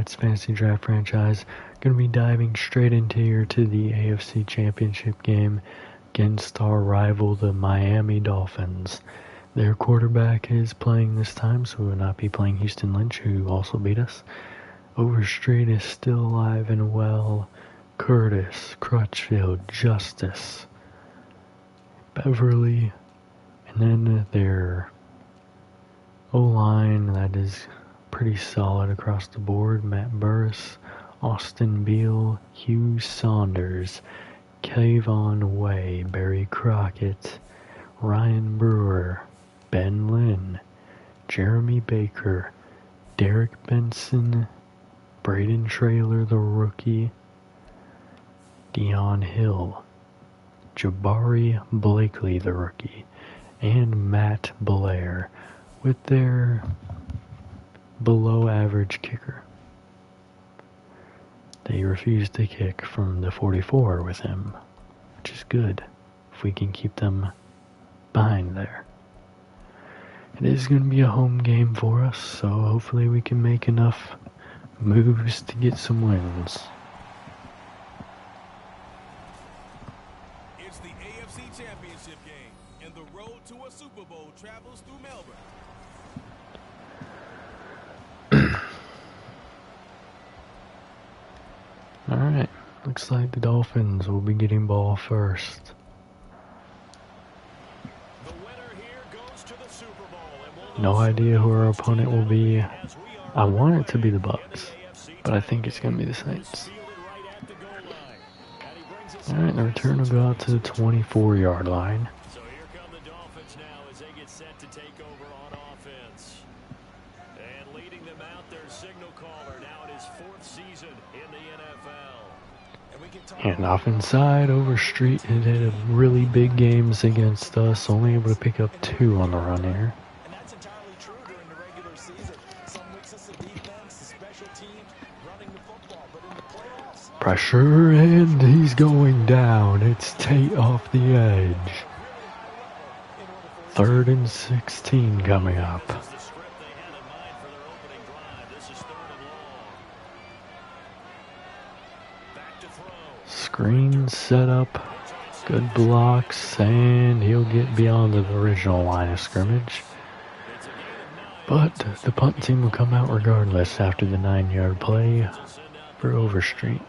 Giants Fantasy Draft franchise. Going to be diving straight into here to the AFC Championship game against our rival, the Miami Dolphins. Their quarterback is playing this time, so we will not be playing Houston Lynch, who also beat us. Overstreet is still alive and well. Curtis, Crutchfield, Justice, Beverly, and then their O-line that is pretty solid across the board. Matt Burris, Austin Beal, Hugh Saunders, Kayvon Way, Barry Crockett, Ryan Brewer, Ben Lynn, Jeremy Baker, Derek Benson, Braden Traylor the rookie, Dion Hill, Jabari Blakely the rookie, and Matt Blair with their below average kicker. They refuse to kick from the 44 with him, which is good if we can keep them behind there. It is going to be a home game for us, so hopefully we can make enough moves to get some wins. It's the AFC Championship game, and the road to a Super Bowl travels through Melbourne. Alright, looks like the Dolphins will be getting ball first. No idea who our opponent will be. I want it to be the Bucks, but I think it's going to be the Saints. Alright, the return will go out to the 24-yard line. So here come the Dolphins now as they get set to take over on offense. And leading them out, their signal caller. Now it is 4th season in the NFL. And off inside, Overstreet had a really big games against us, only able to pick up 2 on the run here. And that's entirely true during the regular season. Some weeks it's the defense, the special teams, running the football, but in the playoffs... Pressure, and he's going down. It's Tate off the edge. 3rd and 16 coming up. Screen set up, good blocks, and he'll get beyond the original line of scrimmage. But the punt team will come out regardless after the 9-yard play for Overstreet.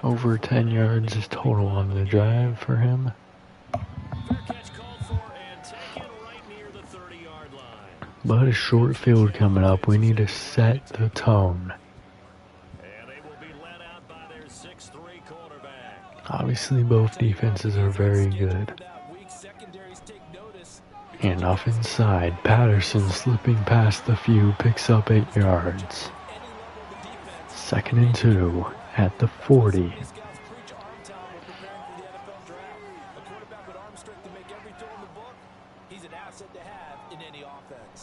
Over 10 yards is total on the drive for him. But a short field coming up. We need to set the tone. Obviously, both defenses are very good. And off inside, Patterson slipping past the few, picks up 8 yards. 2nd and 2 at the 40.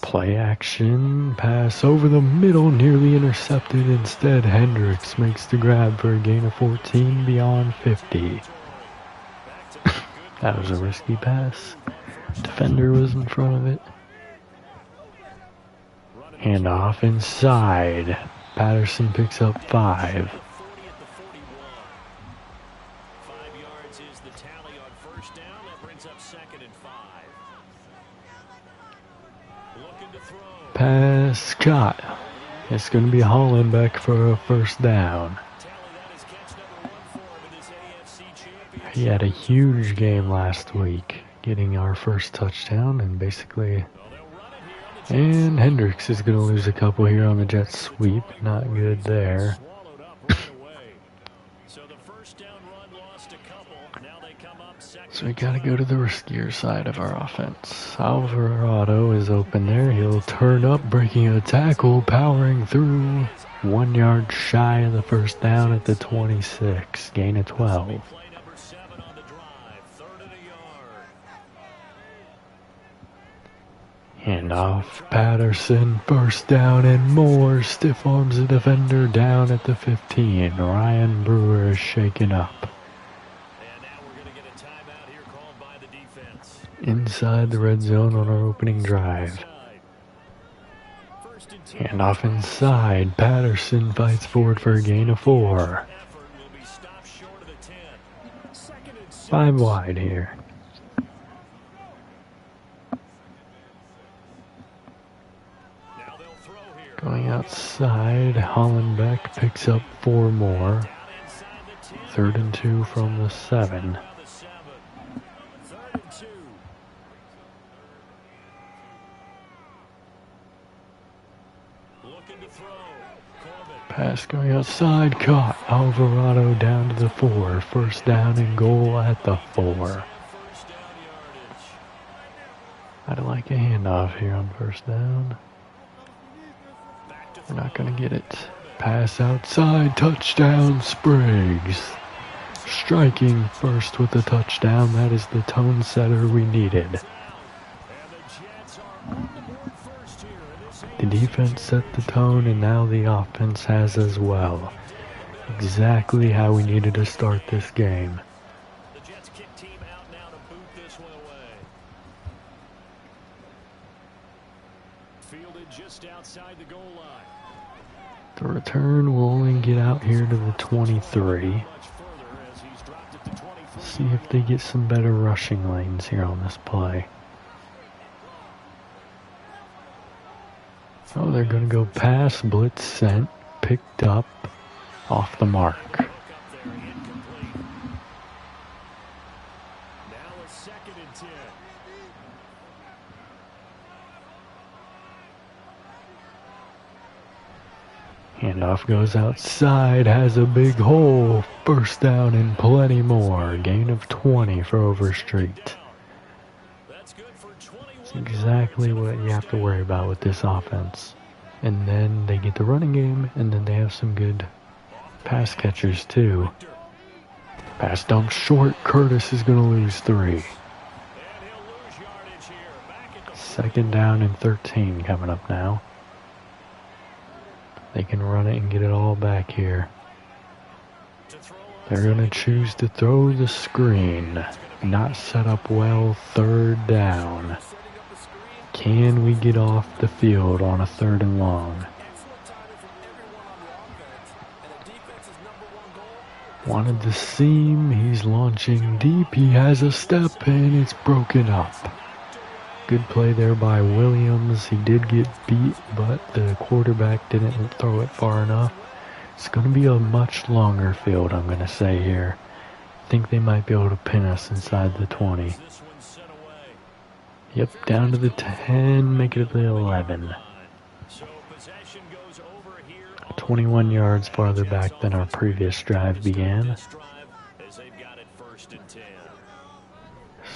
Play action, pass over the middle, nearly intercepted. Instead, Hendricks makes the grab for a gain of 14 beyond 50. That was a risky pass. Defender was in front of it. And off inside. Patterson picks up 5. 5 yards is the tally on 1st down. That brings up 2nd and 5. Looking to throw. Pass caught. It's going to be Hollenbeck for a 1st down. He had a huge game last week, getting our first touchdown, and basically... And Hendricks is going to lose a couple here on the jet sweep. Not good there. So we got to go to the riskier side of our offense. Alvarado is open there. He'll turn up, breaking a tackle, powering through. 1 yard shy of the 1st down at the 26. Gain of 12. And off Patterson, 1st down and more. Stiff arms the defender down at the 15. Ryan Brewer is shaken up. And now we're going to get a timeout here called by the defense. Inside the red zone on our opening drive. 1st and Handoff inside. Patterson fights forward for a gain of 4. 5 wide here. Going outside, Hollenbeck picks up 4 more. 3rd and 2 from the 7. Pass going outside, caught. Alvarado down to the 4. 1st down and goal at the 4. I'd like a handoff here on 1st down. We're not going to get it. Pass outside, touchdown, Spriggs. Striking first with the touchdown. That is the tone setter we needed. The defense set the tone, and now the offense has as well. Exactly how we needed to start this game. The Jets kick team out now to boot this one away. Fielded just outside the goal line. The return will only get out here to the 23. See if they get some better rushing lanes here on this play. Oh, they're going to go pass, blitz sent, picked up, off the mark. Now a 2nd and 10. Handoff goes outside, has a big hole. 1st down and plenty more. Gain of 20 for Overstreet. That's exactly what you have to worry about with this offense. And then they get the running game, and then they have some good pass catchers too. Pass dump short. Curtis is going to lose 3. 2nd down and 13 coming up now. They can run it and get it all back here. They're going to choose to throw the screen. Not set up well. 3rd down. Can we get off the field on a 3rd and long? Wanted the seam. He's launching deep. He has a step and it's broken up. Good play there by Williams. He did get beat, but the quarterback didn't throw it far enough. It's going to be a much longer field, I'm going to say here. I think they might be able to pin us inside the 20. Yep, down to the 10, make it the 11. 21 yards farther back than our previous drive began.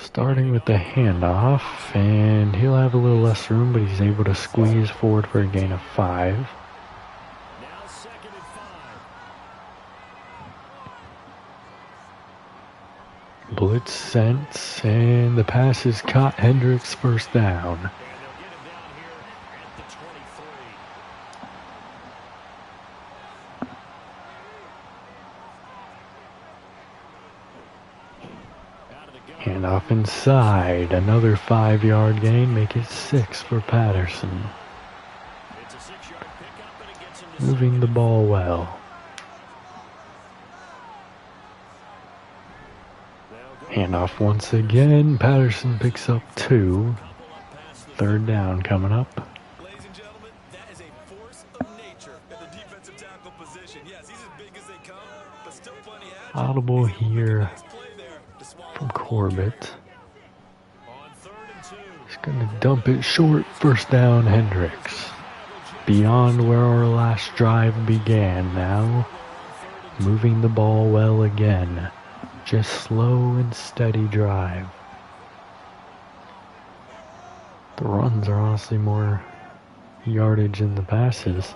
Starting with the handoff, and he'll have a little less room, but he's able to squeeze forward for a gain of 5. Blitz sent, and the pass is caught. Hendricks 1st down. Handoff inside, another 5-yard gain, make it 6 for Patterson. Moving the ball well. Handoff once again, Patterson picks up 2. 3rd down coming up. Ladies and gentlemen, that is a force of nature at the defensive tackle position. Yes, he's as big as they come, but still plenty agile. Audible here from Corbett. He's going to dump it short. 1st down, Hendricks. Beyond where our last drive began now. Moving the ball well again. Just slow and steady drive. The runs are honestly more yardage than the passes.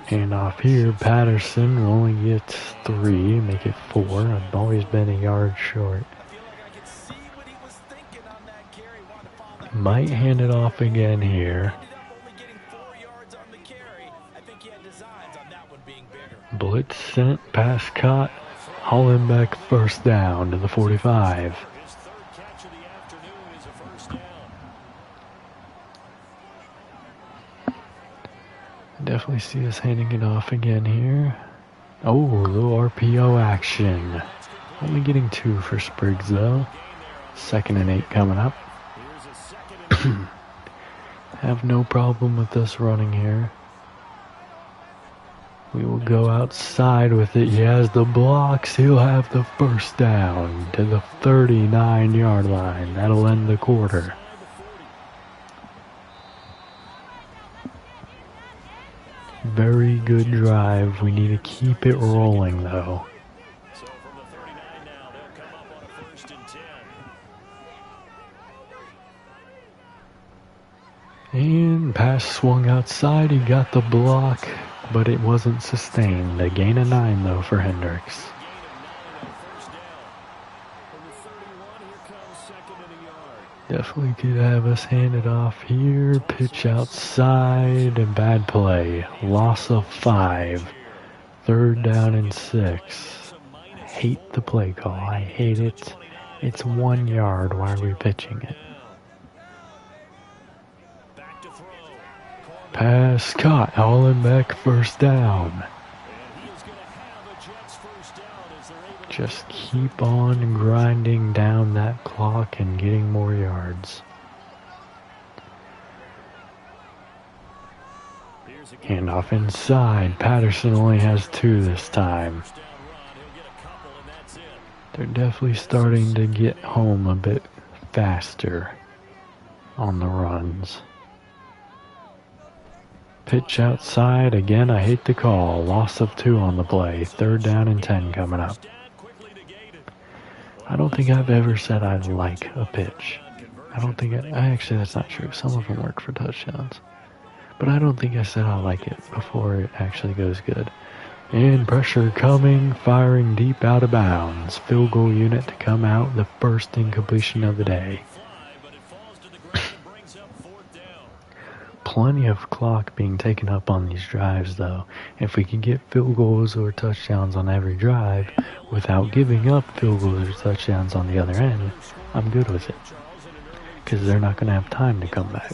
Handoff here, Patterson only gets 3, make it 4. I've always been a yard short. Might hand it off again here. Blitz sent, pass caught. Hollenbeck 1st down to the 45. definitely see us handing it off again here. Oh, a little RPO action. Only getting 2 for Spriggs though. 2nd and 8 coming up. Have no problem with us running here. We will go outside with it. He has the blocks. He'll have the first down to the 39-yard line. That'll end the quarter. Very good drive. We need to keep it rolling though. So from the 39 now, they'll come up on a 1st and 10. And pass swung outside. He got the block, but it wasn't sustained. A gain of 9 though for Hendricks. Definitely could have us handed off here. Pitch outside. A bad play. Loss of 5. 3rd down and 6. I hate the play call. I hate it. It's 1 yard. Why are we pitching it? Pass caught. Hollenbeck, first down. Just keep on grinding down that clock and getting more yards. Handoff inside. Patterson only has 2 this time. They're definitely starting to get home a bit faster on the runs. Pitch outside. Again, I hate the call. Loss of 2 on the play. 3rd down and 10 coming up. I don't think I've ever said I like a pitch. I don't think actually that's not true. Some of them work for touchdowns. But I don't think I said I like it before it actually goes good. And pressure coming, firing deep out of bounds. Field goal unit to come out, the first incompletion of the day. Plenty of clock being taken up on these drives though. If we can get field goals or touchdowns on every drive without giving up field goals or touchdowns on the other end, I'm good with it. Because they're not going to have time to come back.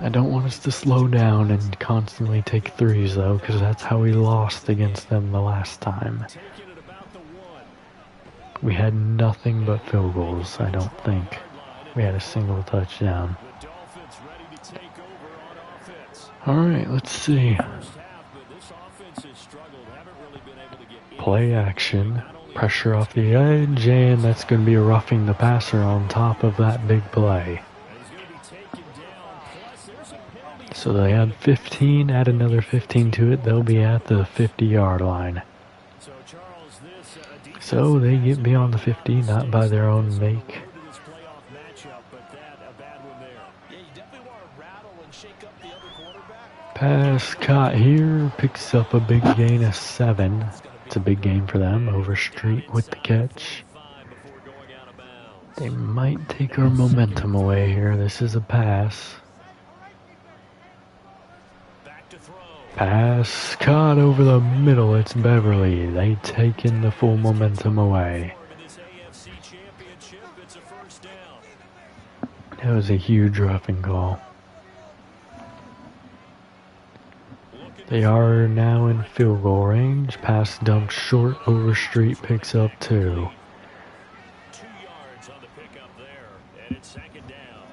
I don't want us to slow down and constantly take 3s though, because that's how we lost against them the last time. We had nothing but field goals, I don't think. We had a single touchdown. Alright, let's see. Play action. Pressure off the edge, and that's going to be a roughing the passer on top of that big play. So they had 15, add another 15 to it, they'll be at the 50-yard line. So they get beyond the 50, not by their own make. Pass caught here, picks up a big gain of 7. It's a big gain for them. Overstreet with the catch. They might take our momentum away here. This is a pass. Pass caught over the middle. It's Beverly. They taken the full momentum away. That was a huge roughing call. They are now in field goal range. Pass dumped short. Overstreet picks up 2. 2 yards on the pickup there, and it's 2nd down.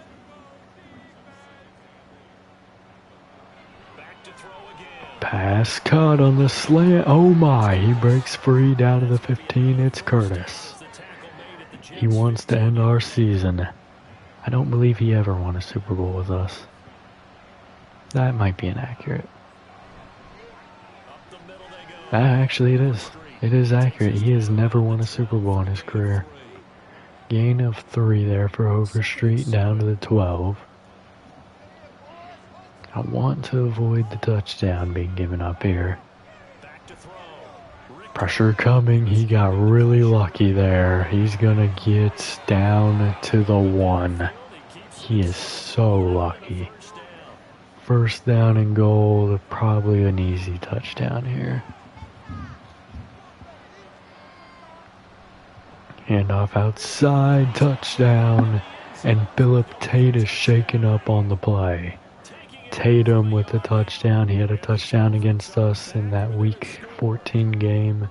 Back to throw again. Pass caught on the slant. Oh my, he breaks free down to the 15. It's Curtis. He wants to end our season. I don't believe he ever won a Super Bowl with us. That might be inaccurate. Actually, it is. It is accurate. He has never won a Super Bowl in his career. Gain of 3 there for Overstreet, down to the 12. I want to avoid the touchdown being given up here. Pressure coming. He got really lucky there. He's gonna get down to the 1. He is so lucky. 1st down and goal. Probably an easy touchdown here. Handoff outside, touchdown, and Philip Tate is shaken up on the play. Tatum with a touchdown. He had a touchdown against us in that Week 14 game.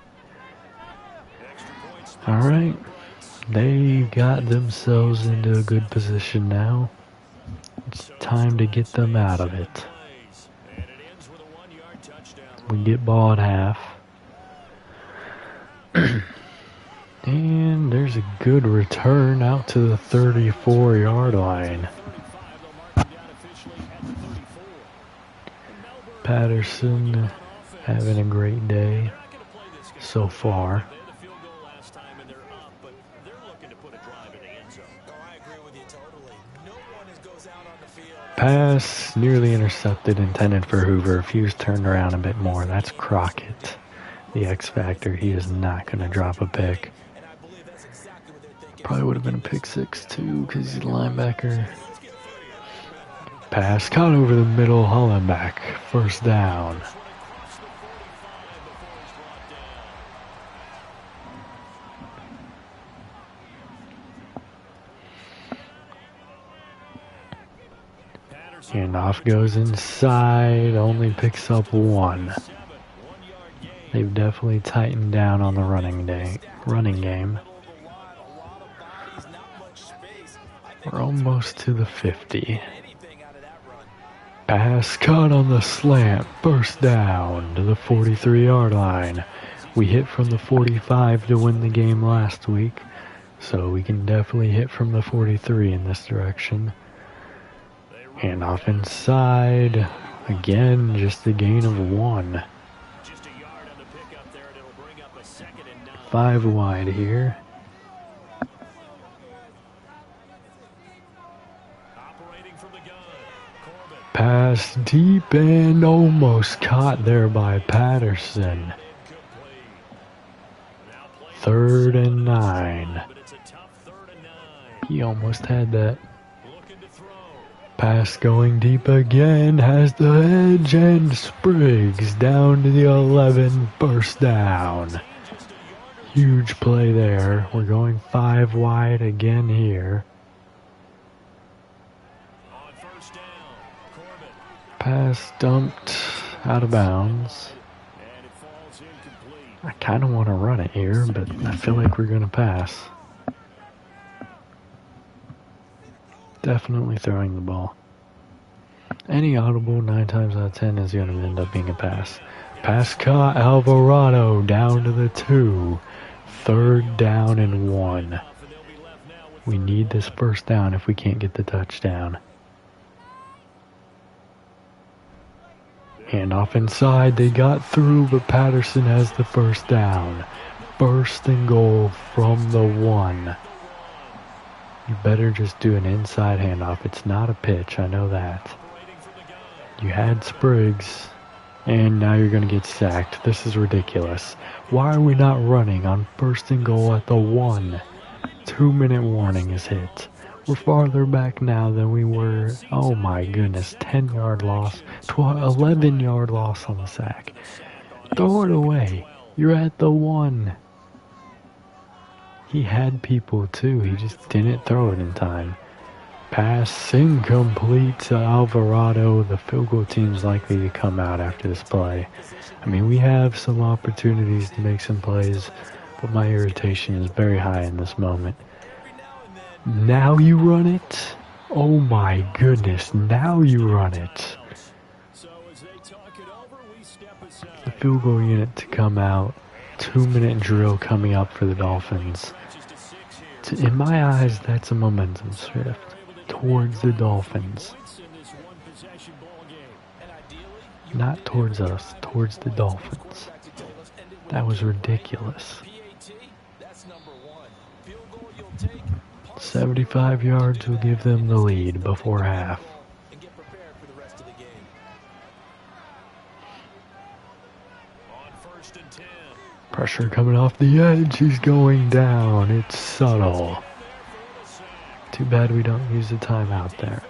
Alright, they got themselves into a good position now. It's time to get them out of it. We get ball at half. And there's a good return out to the 34-yard line. Patterson having a great day so far. Pass nearly intercepted, intended for Hoover. If he was turned around a bit more, that's Crockett, the X Factor. He is not going to drop a pick. Probably would have been a pick six too, because he's a linebacker. Pass caught over the middle, Hollenbeck, first down. Handoff goes inside, only picks up one. They've definitely tightened down on the running game. We're almost to the 50. Pass caught on the slant, first down to the 43-yard line. We hit from the 45 to win the game last week, so we can definitely hit from the 43 in this direction. Handoff inside, again, just a gain of one. 5 wide here. Pass deep and almost caught there by Patterson. 3rd and 9. He almost had that. Pass going deep again, has the edge, and Spriggs down to the 11, first down. Huge play there. We're going 5 wide again here. Pass dumped out of bounds. I kind of want to run it here, but I feel like we're going to pass. Definitely throwing the ball. Any audible 9 times out of 10 is going to end up being a pass. Pass caught, Alvarado down to the 2. 3rd down and 1. We need this first down if we can't get the touchdown. Handoff inside, they got through, but Patterson has the first down. 1st and goal from the 1. You better just do an inside handoff. It's not a pitch, I know that. You had Spriggs, and now you're going to get sacked. This is ridiculous. Why are we not running on 1st and goal at the 1? 2-minute warning is hit. We're farther back now than we were. Oh my goodness, 10-yard loss, 11-yard loss on the sack. Throw it away. You're at the 1. He had people too, he just didn't throw it in time. Pass incomplete to Alvarado. The field goal team's likely to come out after this play. I mean, we have some opportunities to make some plays, but my irritation is very high in this moment. Now you run it? Oh my goodness, now you run it. The field goal unit to come out. 2-minute drill coming up for the Dolphins. In my eyes, that's a momentum shift towards the Dolphins. Not towards us, towards the Dolphins. That was ridiculous. 75 yards will give them the lead before half. Pressure coming off the edge. He's going down. It's subtle. Too bad we don't use the timeout there.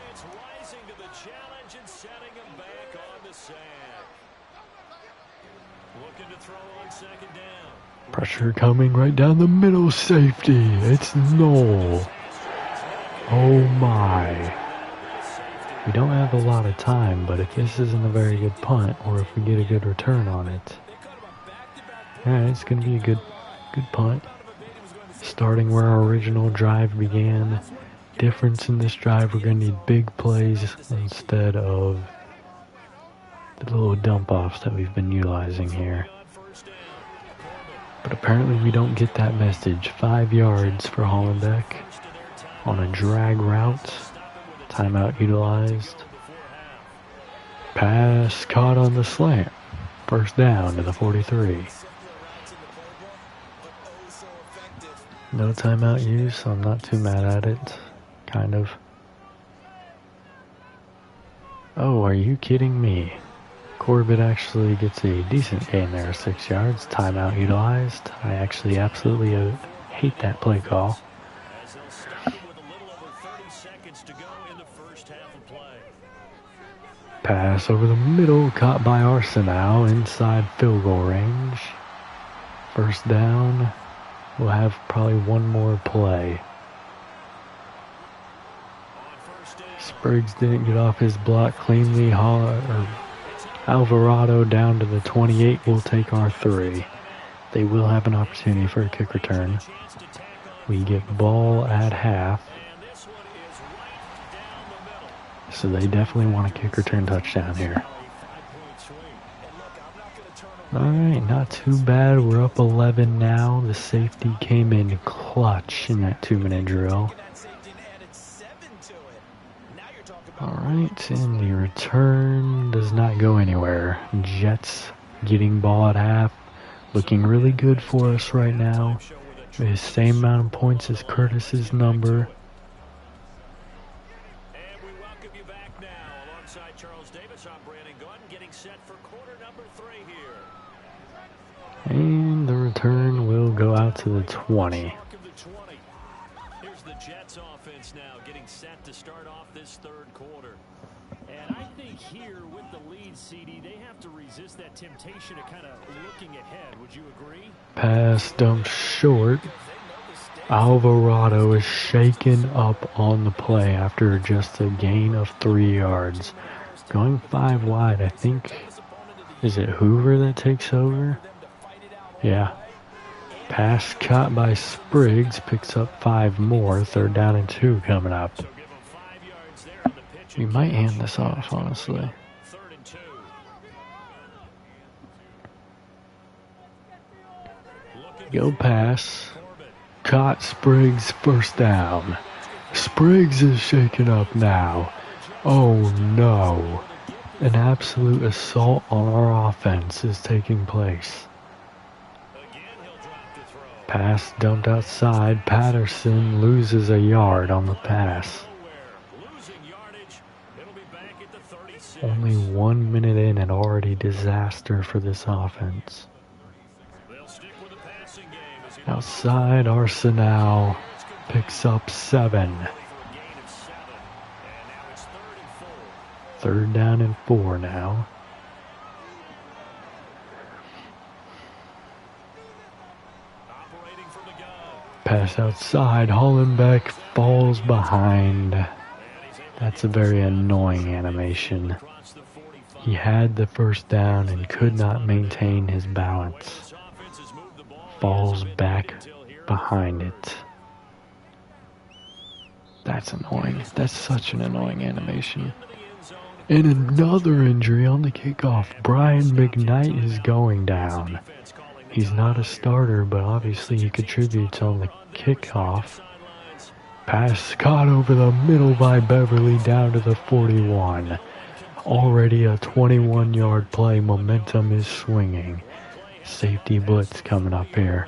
Pressure coming right down the middle. Safety. It's Knoll. Oh my. We don't have a lot of time, but if this isn't a very good punt, or if we get a good return on it, alright, it's going to be a good punt. Starting where our original drive began. Difference in this drive, we're going to need big plays instead of the little dump-offs that we've been utilizing here. But apparently we don't get that message. 5 yards for Hollenbeck on a drag route. Timeout utilized. Pass caught on the slant. First down to the 43. No timeout use, I'm not too mad at it. Kind of. Oh, are you kidding me? Corbett actually gets a decent gain there, 6 yards. Timeout utilized. I actually absolutely hate that play call. Pass over the middle, caught by Arsenal, inside field goal range. First down. We'll have probably one more play. Spriggs didn't get off his block cleanly. Alvarado down to the 28 will take our 3. They will have an opportunity for a kick return. We get ball at half. So they definitely want a kick return touchdown here. Alright, not too bad. We're up 11 now. The safety came in clutch in that 2-minute drill. Alright, and the return does not go anywhere. Jets getting ball at half. Looking really good for us right now. The same amount of points as Curtis's number. And we welcome you back now. Alongside Charles Davis, I'm Brandon Gaudin, getting set for quarter number 3 here. And the return will go out to the 20. Here's the Jets offense now getting set to start off this third quarter. And I think here with the lead, CD, they have to resist that temptation of kind of looking ahead. Would you agree? Pass dumped short. Alvarado is shaken up on the play after just a gain of 3 yards. Going 5 wide, I think. Is it Hoover that takes over? Yeah. Pass caught by Spriggs, picks up 5 more. 3rd down and 2 coming up. We might hand this off, honestly. Go pass. Caught Spriggs, first down. Spriggs is shaken up now. Oh no. An absolute assault on our offense is taking place. Pass dumped outside. Patterson loses a yard on the pass. Only 1 minute in and already disaster for this offense. Outside, Arsenal picks up 7. 3rd down and 4 now. Pass outside, Hollenbeck falls behind. That's a very annoying animation. He had the first down and could not maintain his balance. Falls back behind it. That's annoying. That's such an annoying animation. And another injury on the kickoff. Brian McKnight is going down. He's not a starter, but obviously he contributes on the kickoff. Pass caught over the middle by Beverly down to the 41. Already a 21-yard play. Momentum is swinging. Safety blitz coming up here.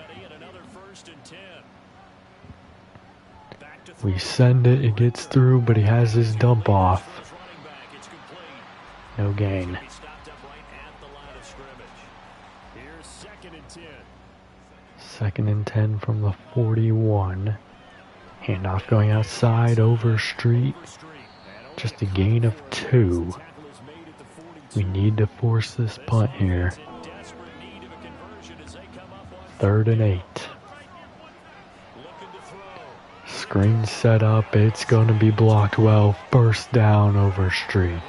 We send it. It gets through, but he has his dump off. No gain. Second and 10 from the 41. Handoff going outside over street. Just a gain of 2. We need to force this punt here. 3rd and 8. Screen set up. It's going to be blocked well. First down over Street.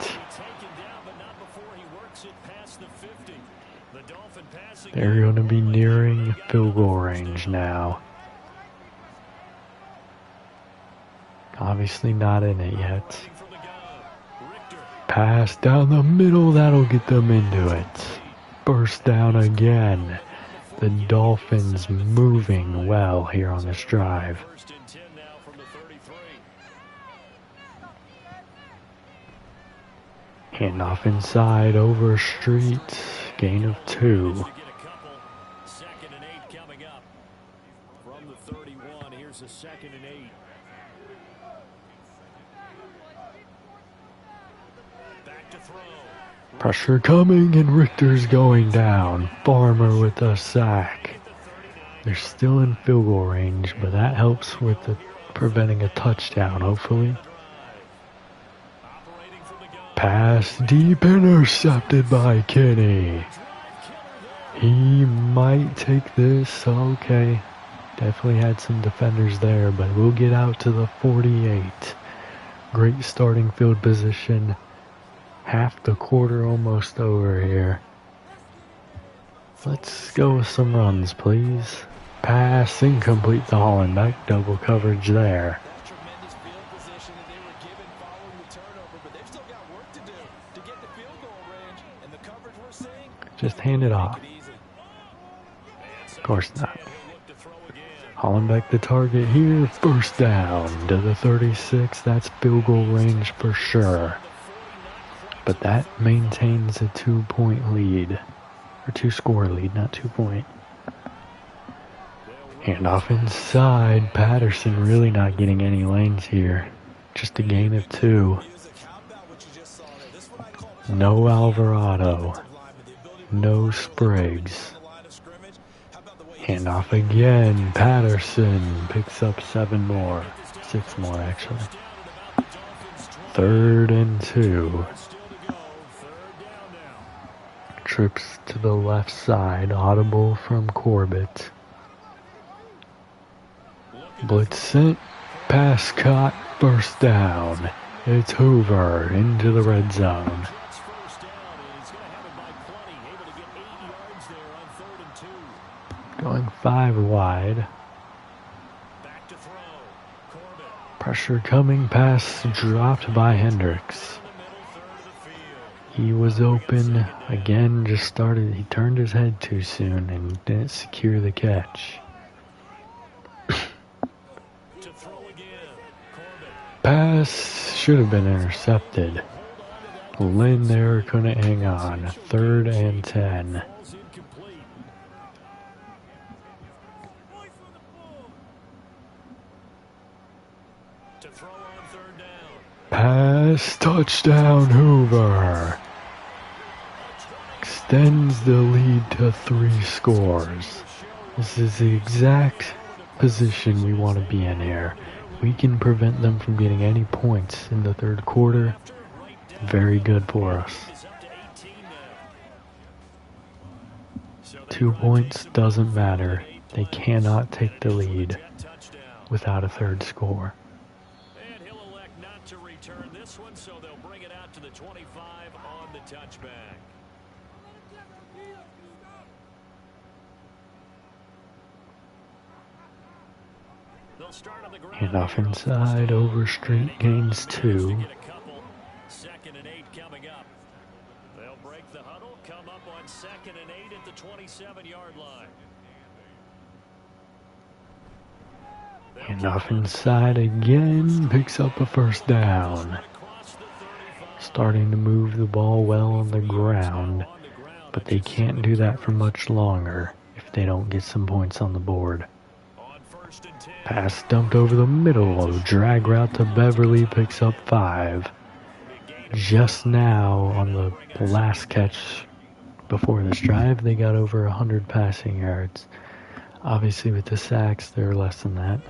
They're going to be nearing field goal range now. Obviously not in it yet. Pass down the middle. That'll get them into it. First down again. The Dolphins moving well here on this drive. Handoff inside over Street. Gain of 2. Second and 8 coming up. From the 31, here's a 2nd and 8. Back to throw. Pressure coming and Richter's going down. Farmer with a sack. They're still in field goal range, but that helps with preventing a touchdown, hopefully. Pass deep, intercepted by Kenny. He might take this. Okay. Definitely had some defenders there, but we'll get out to the 48. Great starting field position. Half the quarter almost over here. Let's go with some runs, please. Pass incomplete to Hollenbeck. Double coverage there. Tremendous field position that they were given following the turnover, but they've still got work to do to get the field goal range, and the coverage we're seeing. Just hand it off. Of course not. Hollenbeck the target here. First down to the 36. That's field goal range for sure. But that maintains a 2-point lead. Or 2-score lead, not 2-point. Handoff inside. Patterson really not getting any lanes here. Just a gain of 2. No Alvarado. No Spriggs. Handoff again. Patterson picks up 7 more. 6 more, actually. 3rd and 2. Trips to the left side. Audible from Corbett. Blitz sent. Pass caught. First down. It's Hoover into the red zone. Going 5 wide. Pressure coming. Pass dropped by Hendricks. He was open. Again, he turned his head too soon and didn't secure the catch. Pass should have been intercepted. Lynn there couldn't hang on. 3rd and 10. Pass, touchdown Hoover. Extends the lead to 3 scores. This is the exact position we want to be in here. We can prevent them from getting any points in the 3rd quarter. Very good for us. 2 points doesn't matter. They cannot take the lead without a 3rd score. And he'll elect not to return this one, so they'll bring it out to the 25 on the touchback. Handoff inside, Overstreet gains 2. 2nd and 8 coming up. They'll break the huddle, come up on 2nd and 8 at the 27-yard line. Handoff inside again, picks up a first down. Starting to move the ball well on the ground, but they can't do that for much longer if they don't get some points on the board. Pass dumped over the middle. Drag route to Beverly, picks up 5. Just now, on the last catch before this drive, they got over 100 passing yards. Obviously, with the sacks, they're less than that.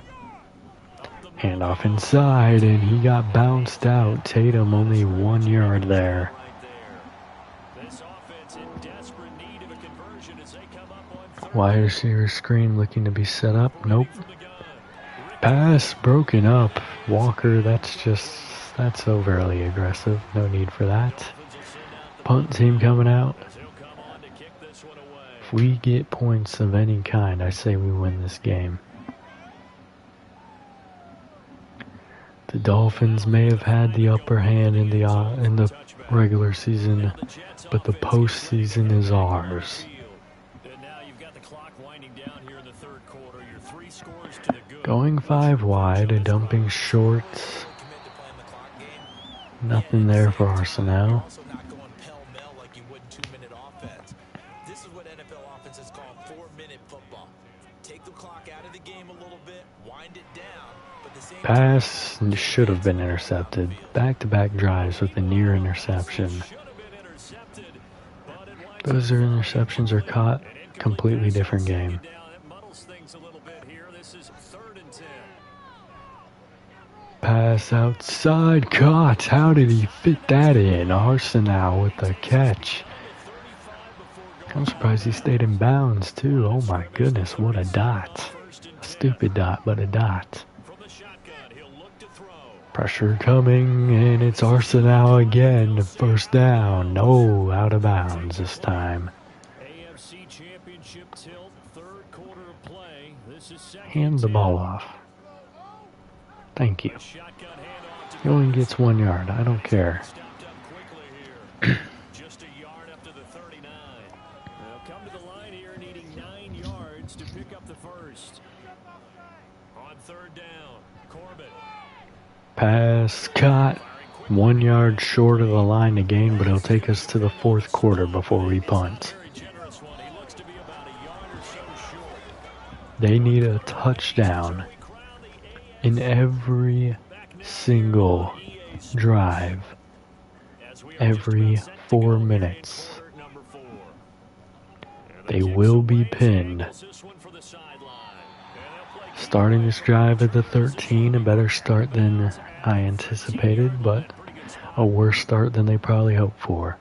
Handoff inside, and he got bounced out. Tatum only 1 yard there. Wide receiver screen looking to be set up. Nope. Pass broken up. Walker, that's overly aggressive. No need for that. Punt team coming out. If we get points of any kind, I say we win this game. The Dolphins may have had the upper hand in the regular season, but the postseason is ours. Going 5 wide and dumping shorts. Nothing there for Arsenal. This is what NFL offenses call 4-minute football. Take the clock out of the game a little bit, wind it down, but the same Pass should have been intercepted. Back-to-back drives with a near interception. Those interceptions are caught. Completely different game. Pass outside, caught. How did he fit that in? Arsenal with the catch. I'm surprised he stayed in bounds too. Oh my goodness, what a dot. A stupid dot, but a dot. Pressure coming, and it's Arsenal again. First down. No, out of bounds this time. Hand the ball off. Thank you. He only gets 1 yard. I don't care. Just a yard up to the 39. They'll come to the line here needing 9 yards to pick up the first. On third down, Corbett. Pass caught. 1 yard short of the line to gain, but it'll take us to the fourth quarter before we punt. They need a touchdown in every single drive, every 4 minutes. They will be pinned. Starting this drive at the 13, a better start than I anticipated, but a worse start than they probably hoped for.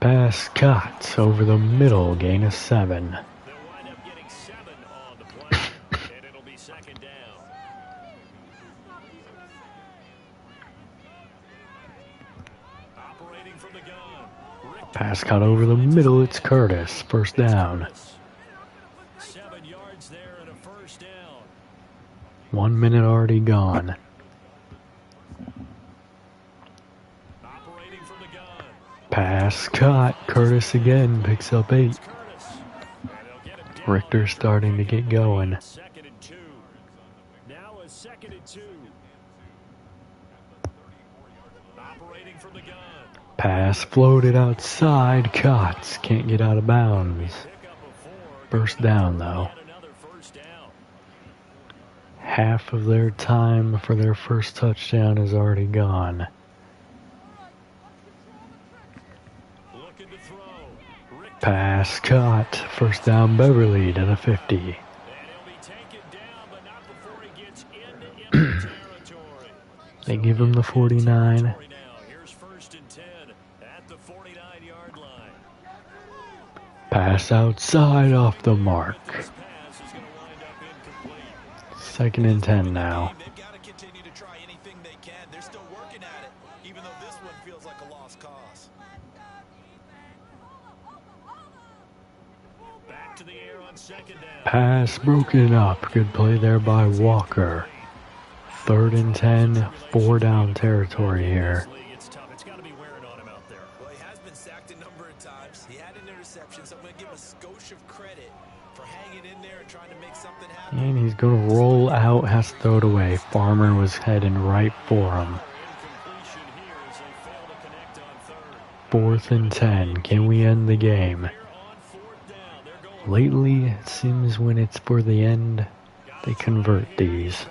Pass cut over the middle, gain of 7. Pass cut over the middle, it's Curtis. First down. 7 yards there and a first down. 1 minute already gone. Pass cut. Curtis again picks up 8. Richter starting to get going. Now a 2nd and 2. Operating from the gun. Pass floated outside. Caught. Can't get out of bounds. First down though. Half of their time for their first touchdown is already gone. Pass caught. First down Beverly to the 50. They give him the 49. Pass outside off the mark. 2nd and 10 now. They've got to continue to try anything they can. They're still working at it, even though this one feels like a lost cause. Back to the air on 2nd down. Pass broken up. Good play there by Walker. 3rd and 10, 4 down territory here. It's tough. It's got to be wearing on him out there. Well, he has been sacked a number of times. He had an interception, so I'm going to give him a skosh of credit for hanging in there and trying to make something happen. And he's going to roll out, has to throw it away. Farmer was heading right for him. 4th and 10. Can we end the game? Lately, it seems when it's for the end, they convert these.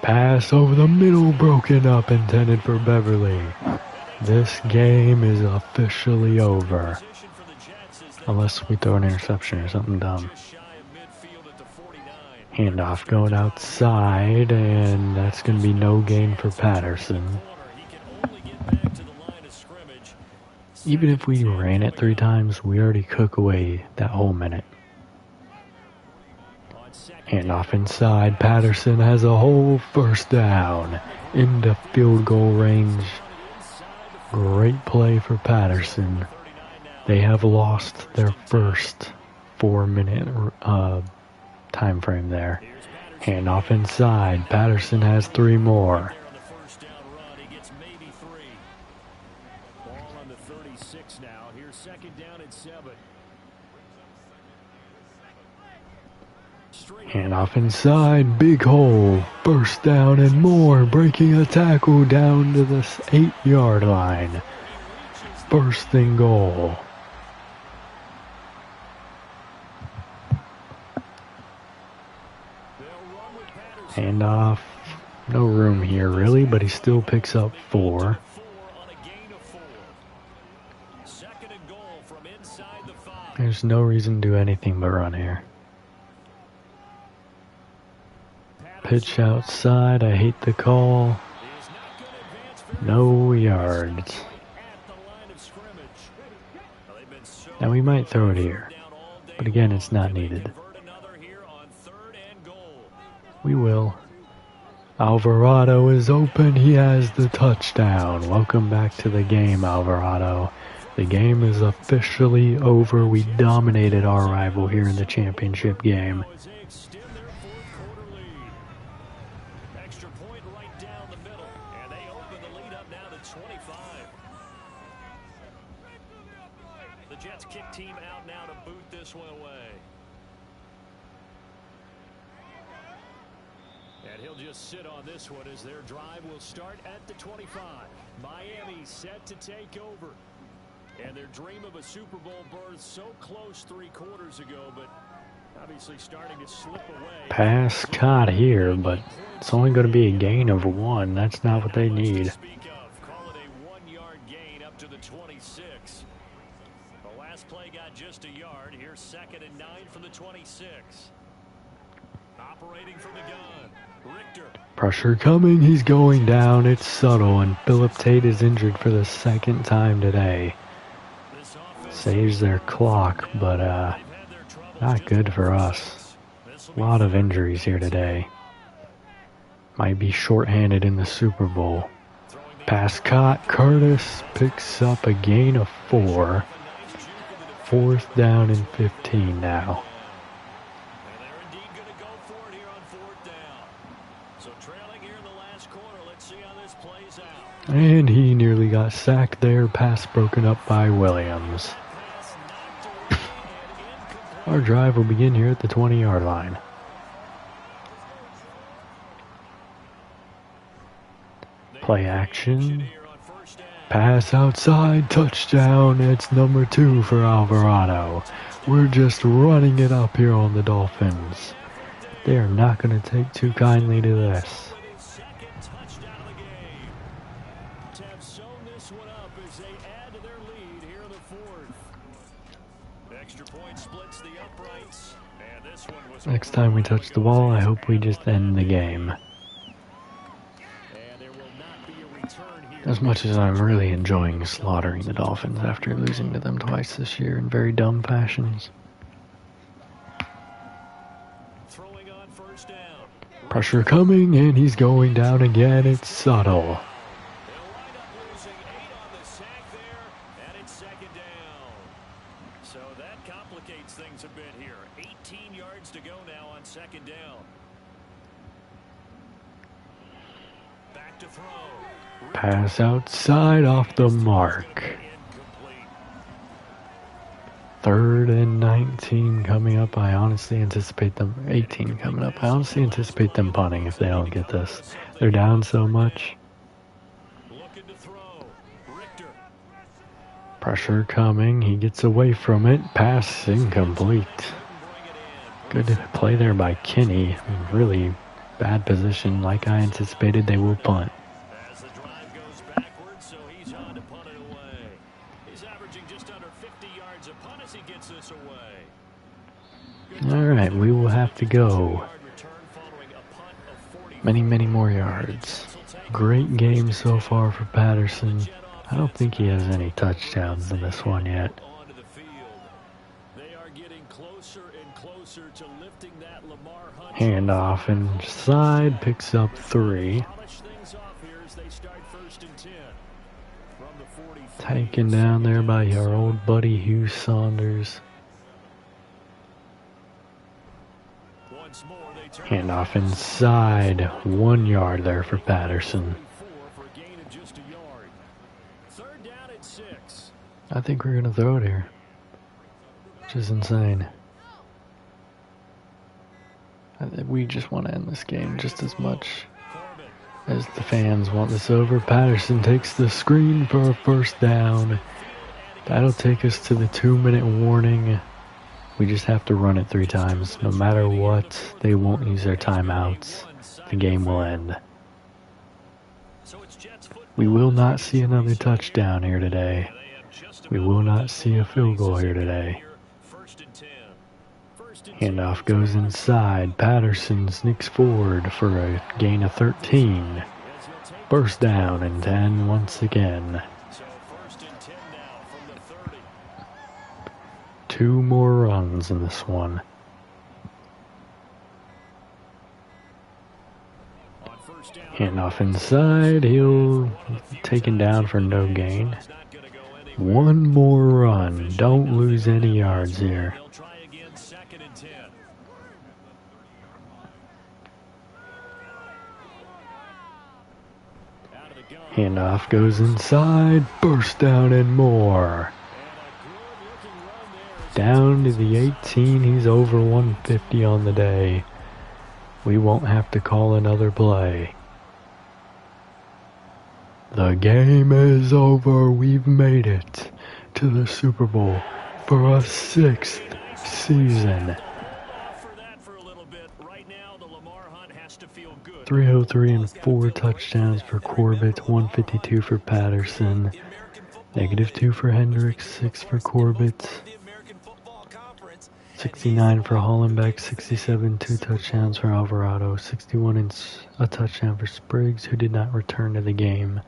Pass over the middle, broken up, intended for Beverly. This game is officially over. Unless we throw an interception or something dumb. Handoff going outside, and that's going to be no gain for Patterson. Even if we ran it 3 times, we already cook away that whole minute. And off inside, Patterson has a whole first down into field goal range. Great play for Patterson. They have lost their first 4-minute time frame there. And off inside, Patterson has 3 more. And off inside, big hole, first down and more, breaking a tackle down to the 8-yard line. First and goal. Handoff, no room here really, but he still picks up 4. There's no reason to do anything but run here. Pitch outside, I hate the call. No yards. Now we might throw it here, but again it's not needed. We will. Alvarado is open, he has the touchdown. Welcome back to the game, Alvarado. The game is officially over. We dominated our rival here in the championship game. The Jets kick team out now to boot this one away. And he'll just sit on this one as their drive will start at the 25. Miami set to take over. And their dream of a Super Bowl berth so close 3 quarters ago, but obviously starting to slip away. Pass caught here, but it's only going to be a gain of 1. That's not what they need. Call it a 1-yard gain up to the 26. The last play got just a yard. Here's 2nd and 9 from the 26. Operating from the gun, Richter. Pressure coming, he's going down, it's subtle, and Philip Tate is injured for the 2nd time today. Saves their clock, but not good for us. A lot of injuries here today. Might be shorthanded in the Super Bowl. Pass caught, Curtis picks up a gain of 4. 4th down and 15 now. And he nearly got sacked there, pass broken up by Williams. Our drive will begin here at the 20-yard line. Play action. Pass outside, touchdown. It's number 2 for Alvarado. We're just running it up here on the Dolphins. They are not going to take too kindly to this. Next time we touch the ball, I hope we just end the game. As much as I'm really enjoying slaughtering the Dolphins after losing to them twice this year in very dumb fashions. Pressure coming, and he's going down again. It's subtle. So that complicates things a bit here. 18 yards to go now on 2nd down. Back to throw. Pass outside off the mark. 3rd and 19 coming up. I honestly anticipate them, 18 coming up. I honestly anticipate them punting if they don't get this. They're down so much. Pressure coming. He gets away from it. Pass incomplete. Good play there by Kenny. Really bad position. Like I anticipated, they will punt. As the drive goes backwards, so he's on to punt it away. He's averaging just under 50 yards a punt as he gets this away. Alright, we will have to go many more yards. Great game so far for Patterson. I don't think he has any touchdowns in this one yet. Onto the field. They are getting closer and closer to lifting that Lamar Hunt Handoff inside, picks up 3. polish things off here as they start 1st and 10. From the 43, Taken down there by our old buddy Hugh Saunders. once more they turn Handoff inside, 1 yard there for Patterson. 4 for a gain of just a yard. 3rd down and 6. I think we're gonna throw it here, which is insane. We just want to end this game just as much Corbin. as the fans want this over. Patterson takes the screen for a 1st down. That'll take us to the 2-minute warning. We just have to run it 3 times. No matter what, they won't use their timeouts. The game will end. So it's Jets football. We will not see another touchdown here today. They have just We about will the not see a field goal here today. 1st and 10. 1st and 10. Handoff goes inside. Patterson sneaks forward for a gain of 13. 1st down and 10 once again. So 1st and 10 now from the 30. 2 more runs in this one. On 1st down. Handoff inside. He'll taken down for no gain. It's not gonna go anywhere. 1 more run. Don't lose any yards here. They'll try again 2nd and 10. Out of the gun. Handoff goes inside. 1st down and more. Down to the 18. He's over 150 on the day. We won't have to call another play. The game is over. We've made it to the Super Bowl for a 6th season. For that for a little bit. Right now, the Lamar Hunt has to feel good. 303 and 4 touchdowns for Corbett, 152 for Patterson, -2 for Hendricks, 6 for Corbett, The American Football Conference. 69 for Hollenbeck, 67, 2 touchdowns for Alvarado, 61 and a touchdown for Spriggs, who did not return to the game,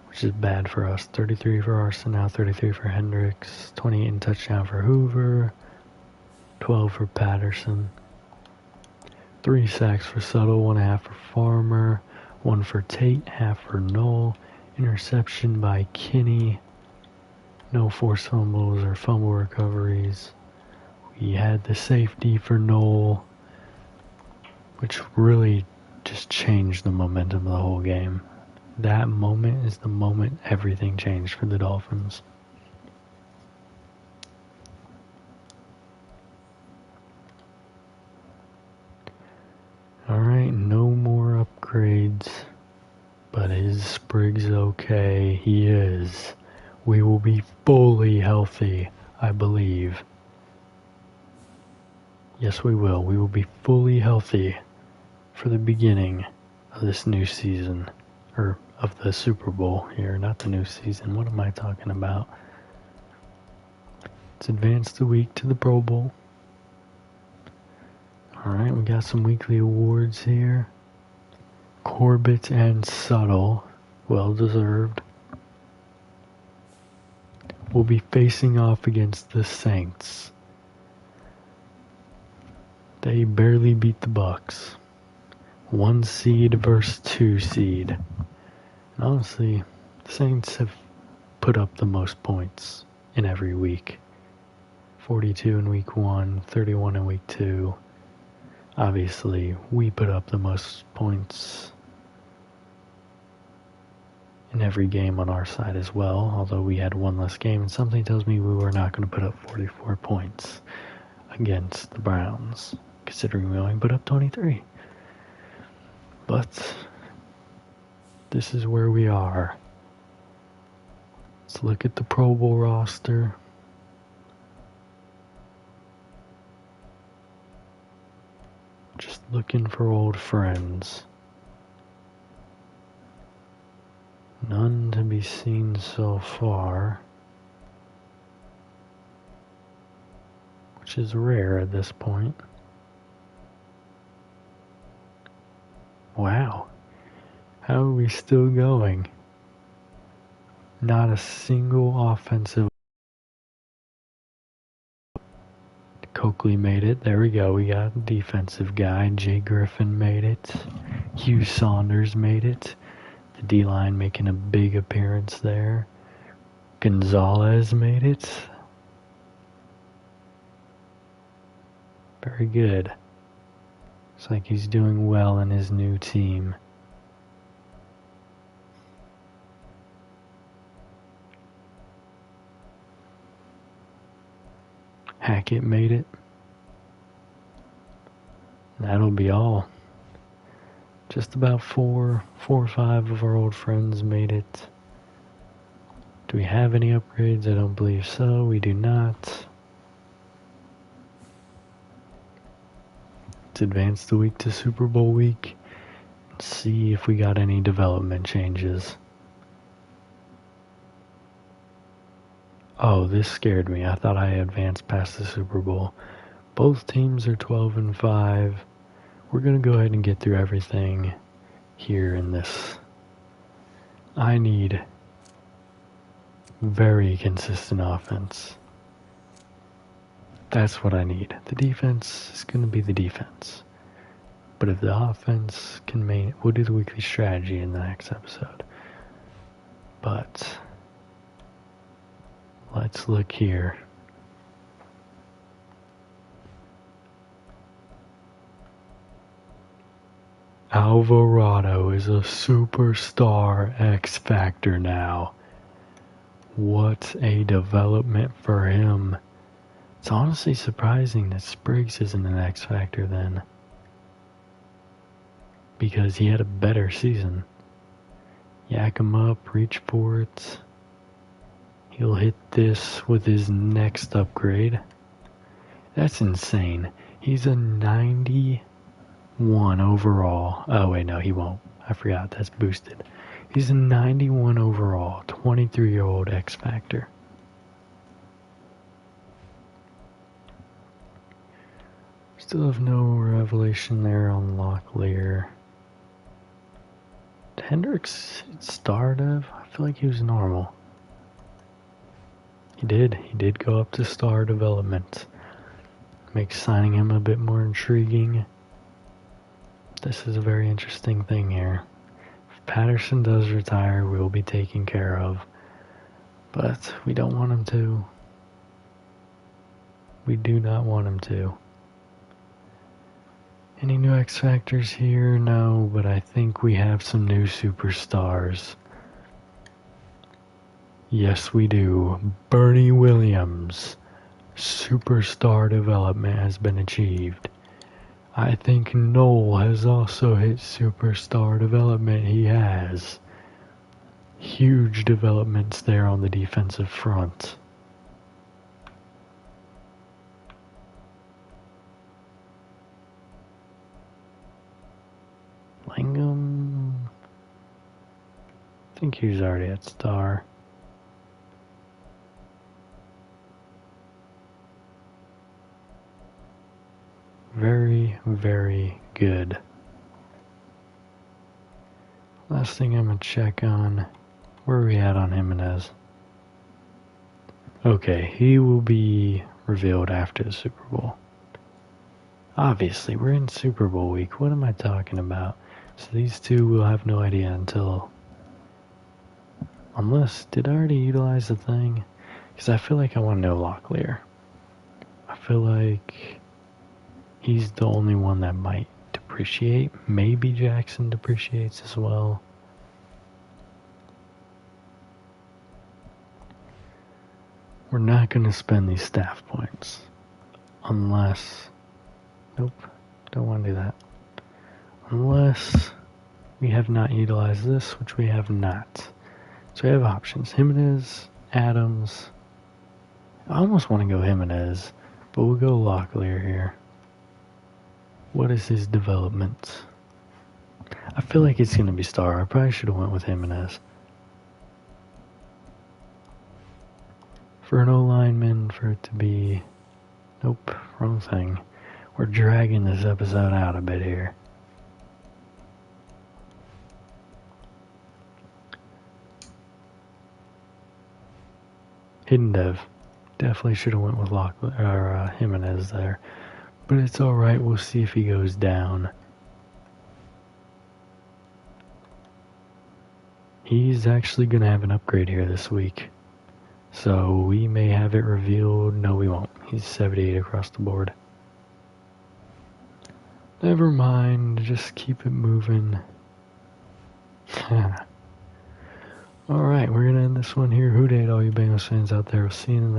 which is bad for us. 33 for Arsenault, 33 for Hendricks, 28 and touchdown for Hoover, 12 for Patterson. 3 sacks for Suttle, 1.5 for Farmer, 1 for Tate, half for Knoll. Interception by Kinney. No forced fumbles or fumble recoveries. We had the safety for Knoll, which really just changed the momentum of the whole game. That moment is the moment everything changed for the Dolphins. Alright, no more upgrades. But is Spriggs okay? He is. We will be fully healthy, I believe. Yes, we will. We will be fully healthy for the beginning of this new season. Or of the Super Bowl here, not the new season. What am I talking about? Let's advance the week to the Pro Bowl. Alright, we got some weekly awards here. Corbett and Suttle, well deserved, will be facing off against the Saints. They barely beat the Bucks. 1 seed versus 2 seed. And honestly, the Saints have put up the most points in every week. 42 in week 1, 31 in week 2. Obviously, we put up the most points in every game on our side as well, although we had 1 less game, and something tells me we were not going to put up 44 points against the Browns, considering we only put up 23. But this is where we are. Let's look at the Pro Bowl roster. Just looking for old friends. None to be seen so far, which is rare at this point. Wow, how are we still going? Not a single offensive. Coakley made it. There we go. We got a defensive guy. Jay Griffin made it. Hugh Saunders made it. The D-line making a big appearance there. Gonzalez made it. Very good. Looks like he's doing well in his new team. Hackett made it. That'll be all. Just about four or five of our old friends made it. Do we have any upgrades? I don't believe so. We do not. Let's advance the week to Super Bowl week. Let's see if we got any development changes. Oh, this scared me. I thought I advanced past the Super Bowl. Both teams are 12-5. We're going to go ahead and get through everything here in this. I need very consistent offense. That's what I need. The defense is going to be the defense. But if the offense can we'll do the weekly strategy in the next episode. But let's look here. Alvarado is a superstar X Factor now. What a development for him. It's honestly surprising that Spriggs isn't an X Factor then, because he had a better season. Yak him up, reach for it. He'll hit this with his next upgrade. That's insane. He's a 91 overall. Oh wait, no, he won't. I forgot, that's boosted. He's a 91 overall, 23-year-old X Factor. Still have no revelation there on Locklear. Did Hendricks star dev? I feel like he was normal. He did go up to star development. Makes signing him a bit more intriguing. This is a very interesting thing here. If Patterson does retire, we'll be taken care of. But we don't want him to. We do not want him to. Any new X Factors here? No, but I think we have some new superstars. Yes, we do. Bernie Williams. Superstar development has been achieved. I think Noel has also hit superstar development. He has. Huge developments there on the defensive front. Langham. I think he was already at star. Very, very good. Last thing I'm going to check on, where are we at on Jimenez? Okay, he will be revealed after the Super Bowl. Obviously, we're in Super Bowl week. What am I talking about? So these two will have no idea until... Unless, did I already utilize the thing? Because I feel like I want to know Locklear. I feel like he's the only one that might depreciate. Maybe Jackson depreciates as well. We're not going to spend these staff points. Unless... Nope, don't want to do that. Unless we have not utilized this, which we have not. So we have options. Jimenez, Adams. I almost want to go Jimenez, but we'll go Locklear here. What is his development? I feel like it's going to be star. I probably should have went with Jimenez. For an O-lineman, for it to be... Nope, wrong thing. We're dragging this episode out a bit here. Hidden Dev. Definitely should have went with Jimenez there. But it's alright, we'll see if he goes down. He's actually going to have an upgrade here this week. So we may have it revealed. No, we won't. He's 78 across the board. Never mind, just keep it moving. Alright, we're going to end this one here. Who dat, all you Bengals fans out there. We'll see you in the next